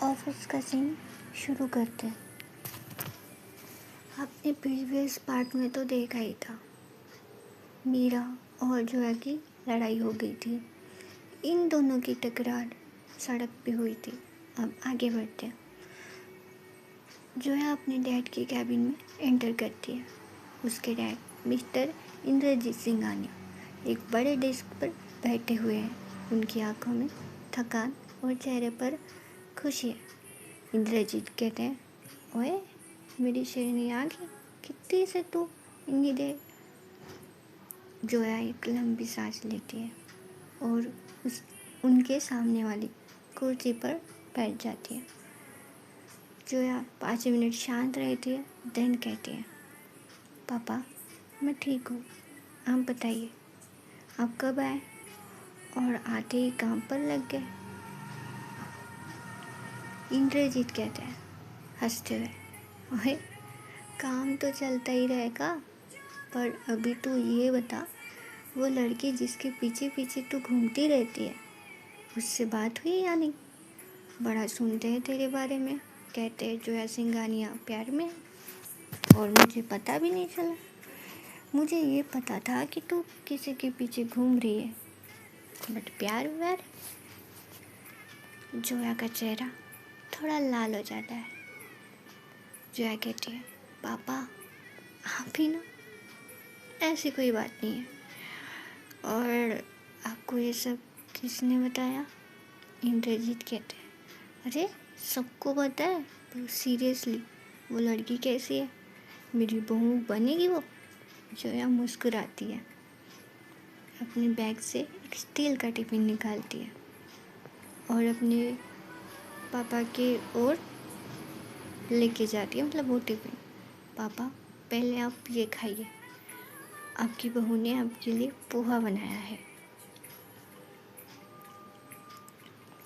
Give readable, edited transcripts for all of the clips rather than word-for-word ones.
Office का scene शुरू करते हैं। आपने प्रीवियस पार्ट में तो देखा ही था, मीरा और जोया की लड़ाई हो गई थी। इन दोनों की टकरार सड़क पे हुई थी। अब आगे बढ़ते हैं। जोया अपने डैड के कैबिन में एंटर करती है। उसके डैड मिस्टर इंद्रजीत सिंघानिया एक बड़े डेस्क पर बैठे हुए हैं। उनकी आंखों में थकान और चेहरे पर खुशी है। इंद्रजीत कहते हैं, ओए मेरी शेरनी आ गई, कितनी से तू इतनी देर। जोया एक लंबी सांस लेती है और उनके सामने वाली कुर्सी पर बैठ जाती है। जोया 5 मिनट शांत रहती है, देन कहती है, पापा मैं ठीक हूँ, आप बताइए आप कब आए और आते ही काम पर लग गए। इंद्रजीत कहते हैं हंसते हुए, ओए काम तो चलता ही रहेगा, पर अभी तू ये बता, वो लड़की जिसके पीछे पीछे तू घूमती रहती है उससे बात हुई या नहीं। बड़ा सुनते हैं तेरे बारे में, कहते हैं जोया सिंघानिया प्यार में, और मुझे पता भी नहीं चला। मुझे ये पता था कि तू किसी के पीछे घूम रही है, बट प्यार व्यार। जोया का चेहरा थोड़ा लाल हो जाता है। जोया कहती है, पापा आप ही ना, ऐसी कोई बात नहीं है। और आपको ये सब किसने बताया। इंद्रजीत कहते हैं, अरे सबको पता है, पर सीरियसली वो लड़की कैसी है, मेरी बहू बनेगी वो। जोया मुस्कुराती है, अपने बैग से एक स्टील का टिफिन निकालती है और अपने पापा की ओर लेके जाती है, मतलब वो टिफिन। पापा पहले आप ये खाइए, आपकी बहू ने आपके लिए पोहा बनाया है।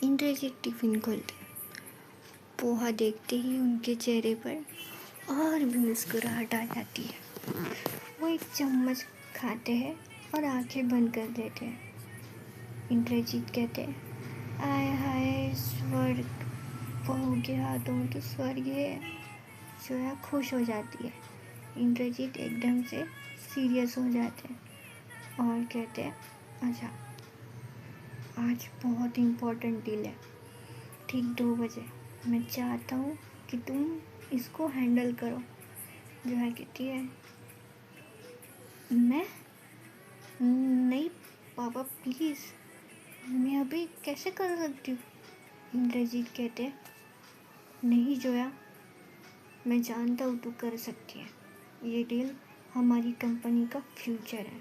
इंद्रजीत टिफिन खोलते, पोहा देखते ही उनके चेहरे पर और भी मुस्कुराहट आ जाती है। वो एक चम्मच खाते हैं और आंखें बंद कर देते हैं। इंद्रजीत कहते हैं, आय हाय स्वर्ग, हो गया तुम तो स्वर्ग है। जोया खुश हो जाती है। इंद्रजीत एकदम से सीरियस हो जाते हैं और कहते हैं, अच्छा आज बहुत इम्पोर्टेंट डील है, ठीक 2 बजे। मैं चाहता हूँ कि तुम इसको हैंडल करो। जोया कहती है, मैं नहीं पापा प्लीज़, मैं अभी कैसे कर सकती हूँ। इंद्रजीत कहते हैं, नहीं जोया, मैं जानता हूँ तू कर सकती है, ये डील हमारी कंपनी का फ्यूचर है,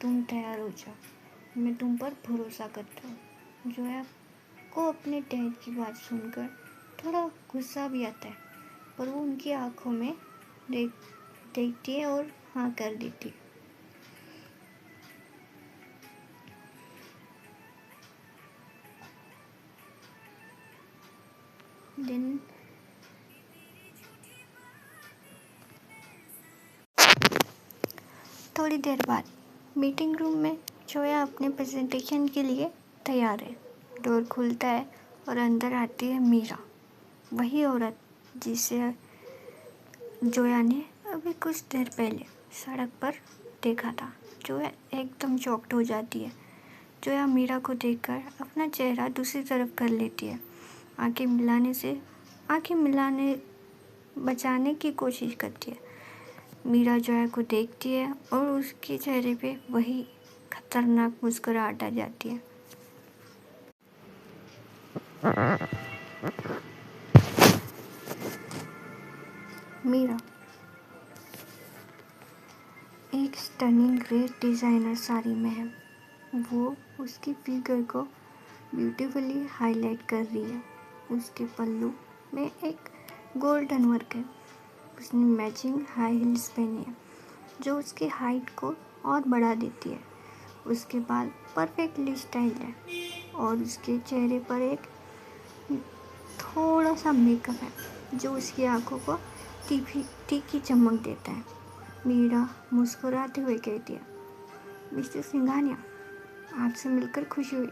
तुम तैयार हो जाओ, मैं तुम पर भरोसा करता हूँ। जोया को अपने डैड की बात सुनकर थोड़ा गुस्सा भी आता है, पर वो उनकी आंखों में देखती है और हाँ कर देती है। दिन थोड़ी देर बाद मीटिंग रूम में जोया अपने प्रेजेंटेशन के लिए तैयार है। डोर खुलता है और अंदर आती है मीरा, वही औरत जिसे जोया ने अभी कुछ देर पहले सड़क पर देखा था। जोया एकदम चौंक्ड हो जाती है। जोया मीरा को देखकर अपना चेहरा दूसरी तरफ कर लेती है। आंखें मिलाने बचाने की कोशिश करती है। मीरा जोया को देखती है और उसके चेहरे पे वही खतरनाक मुस्कुराहट आ जाती है। मीरा एक स्टनिंग ग्रे डिज़ाइनर साड़ी में है। वो उसकी फिगर को ब्यूटीफुली हाईलाइट कर रही है। उसके पल्लू में एक गोल्डन वर्क है। उसने मैचिंग हाई हील्स पहनी है जो उसकी हाइट को और बढ़ा देती है। उसके बाल परफेक्टली स्टाइल है और उसके चेहरे पर एक थोड़ा सा मेकअप है जो उसकी आंखों को तीखी चमक देता है। मीरा मुस्कुराते हुए कहती है, मिस्टर सिंघानिया, आपसे मिलकर खुशी हुई।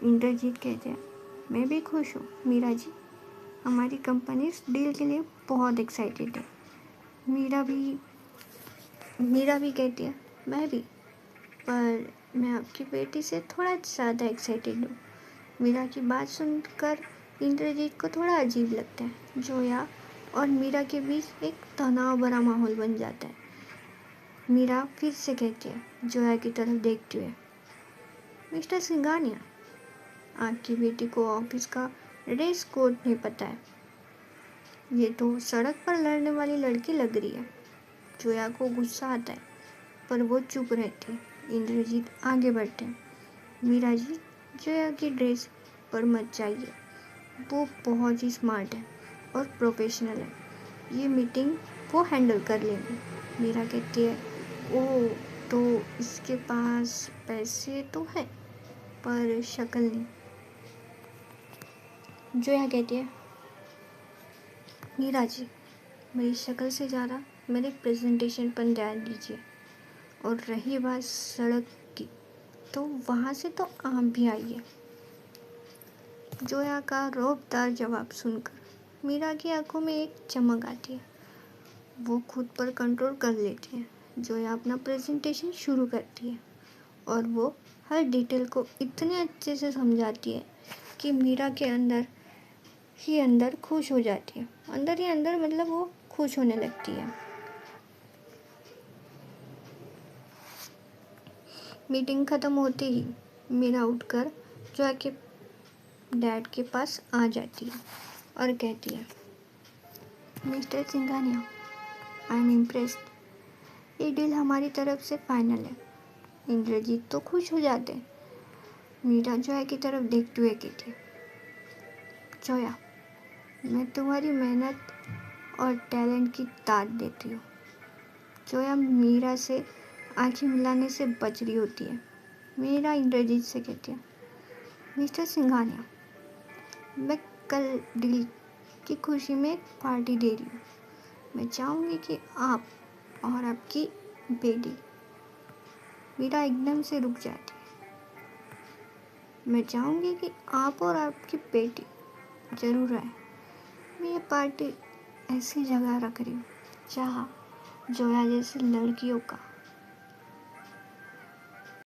इंद्रजीत कहते हैं, मैं भी खुश हूँ मीरा जी, हमारी कंपनी इस डील के लिए बहुत एक्साइटेड है। मीरा भी कहती है, मैं भी, पर मैं आपकी बेटी से थोड़ा ज़्यादा एक्साइटेड हूँ। मीरा की बात सुनकर इंद्रजीत को थोड़ा अजीब लगता है। जोया और मीरा के बीच एक तनाव भरा माहौल बन जाता है। मीरा फिर से कहती है जोया की तरफ देखते हुए, मिस्टर सिंघानिया, आपकी बेटी को ऑफिस का ड्रेस कोड नहीं पता है। ये तो सड़क पर लड़ने वाली लड़की लग रही है। जोया को गुस्सा आता है, पर वो चुप रहती है। इंद्रजीत आगे बढ़ते हैं। मीरा जी, जोया की ड्रेस पर मत जाइए, वो बहुत ही स्मार्ट है और प्रोफेशनल है। ये मीटिंग वो हैंडल कर लेंगे। मीरा कहती है, ओह, तो इसके पास पैसे तो हैं, पर शक्ल नहीं। जोया कहती है, मीरा जी, मेरी शक्ल से ज़्यादा मेरे प्रेजेंटेशन पर ध्यान दीजिए। और रही बात सड़क की, तो वहाँ से तो आप भी आइए। जोया का रौबदार जवाब सुनकर मीरा की आंखों में एक चमक आती है। वो खुद पर कंट्रोल कर लेती है। जोया अपना प्रेजेंटेशन शुरू करती है और वो हर डिटेल को इतने अच्छे से समझाती है कि मीरा के अंदर ही अंदर खुश हो जाती है। अंदर ही अंदर मतलब वो खुश होने लगती है। मीटिंग ख़त्म होते ही मीरा उठकर जोया के डैड के पास आ जाती है और कहती है, mister Singhania, I am impressed. ये डील हमारी तरफ से फाइनल है। इंद्रजीत तो खुश हो जाते हैं। मीरा जोया की तरफ देखते हुए कहती है, जोया, मैं तुम्हारी मेहनत और टैलेंट की दाद देती हूँ। जोया मीरा से आंखें मिलाने से बच रही होती है। मीरा इंद्रजीत से कहती है, मिस्टर सिंघानिया, मैं कल डील की खुशी में एक पार्टी दे रही हूँ। मैं चाहूँगी कि आप और आपकी बेटी। मीरा एकदम से रुक जाती है। मैं चाहूँगी कि आप और आपकी बेटी ज़रूर आए। मैं ये पार्टी ऐसी जगह रख रही हूँ जहाँ जोया जैसी लड़कियों का